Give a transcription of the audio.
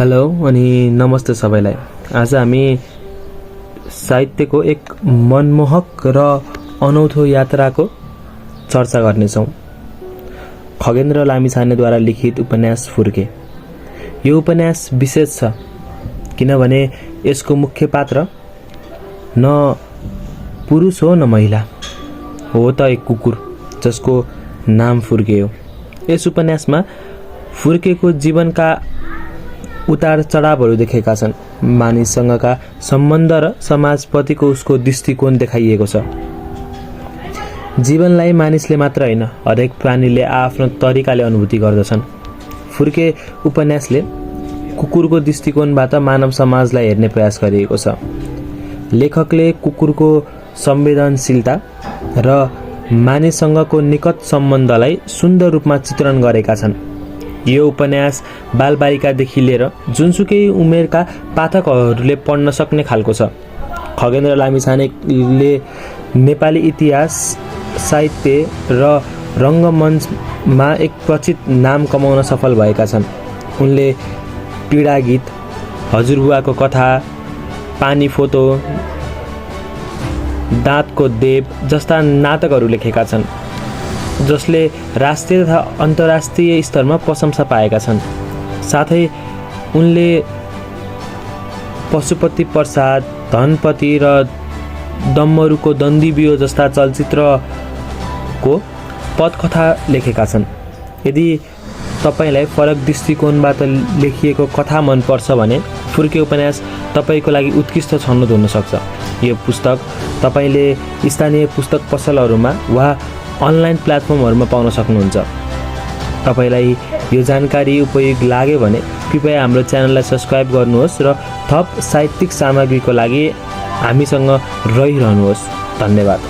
Hello अनि नमस्ते सबैलाई। आज हामी साहित्यको एक मनमोहक र अनौठो यात्राको चर्चा गर्नेछौँ। खगेन्द्र लामिछानेद्वारा लिखित उपन्यास फुर्के। यो उपन्यास विशेष छ किनभने यसको मुख्य पात्र न पुरुष हो न महिला हो त एक कुकुर जसको नाम फुर्के हो। यस उपन्यासमा फुर्केको जीवनका उतार चढावहरू देखेका छन्। मानिससँगका सम्बन्ध र समाजप्रतिको उसको दृष्टिकोण देखाइएको छ। जीवनलाई मानिसले मात्र होइन, हरेक प्राणीले आफ्नो तरिकाले अनुभूति गर्दछन्। फुर्के उपन्यासले कुकुरको दृष्टिकोणबाट मानव समाजलाई हेर्ने प्रयास गरिएको छ। लेखकले कुकुरको संवेदनशीलता र मानिससँगको निकट सम्बन्धलाई सुन्दर रूपमा चित्रण गरेका छन्। यो उपन्यास बालबालिकादेखि लिएर जुनसुकै उमेरका पाठकहरूले पढ्न सक्ने खालको छ। खगेन्द्र लामिछानेले नेपाली इतिहास, साहित्य र रङ्गमञ्चमा एक प्रचित नाम कमाउन सफल भएका छन्। उनले पीडा गीत, हजुरबुवाको कथा, पानी फोटो, दाँतको देव जस्ता नाटकहरू लेखेका छन् जसले राष्ट्रिय तथा अन्तर्राष्ट्रिय स्तरमा प्रशंसा पाएका छन्। साथै उनले पशुपति प्रसाद, धनपति र डम्बरुको दन्दी बियो जस्ता चलचित्रको पटकथा लेखेका छन्। यदि तपाईलाई फरक दृष्टिकोणबाट लेखिएको कथा मनपर्छ भने फुर्के उपन्यास तपाईको लागि उत्कृष्ट छनौट हुन सक्छ। यो पुस्तक तपाईले स्थानीय पुस्तक पसलहरूमा वा अनलाइन प्लेटफर्महरूमा पाउन सक्नुहुन्छ। तपाईलाई यो जानकारी उपयोगी लाग्यो भने कृपया हाम्रो च्यानललाई सब्स्क्राइब गर्नुहोस् र थप साहित्यिक सामग्रीको लागि हामीसँग रहिरहनुहोस्। धन्यवाद।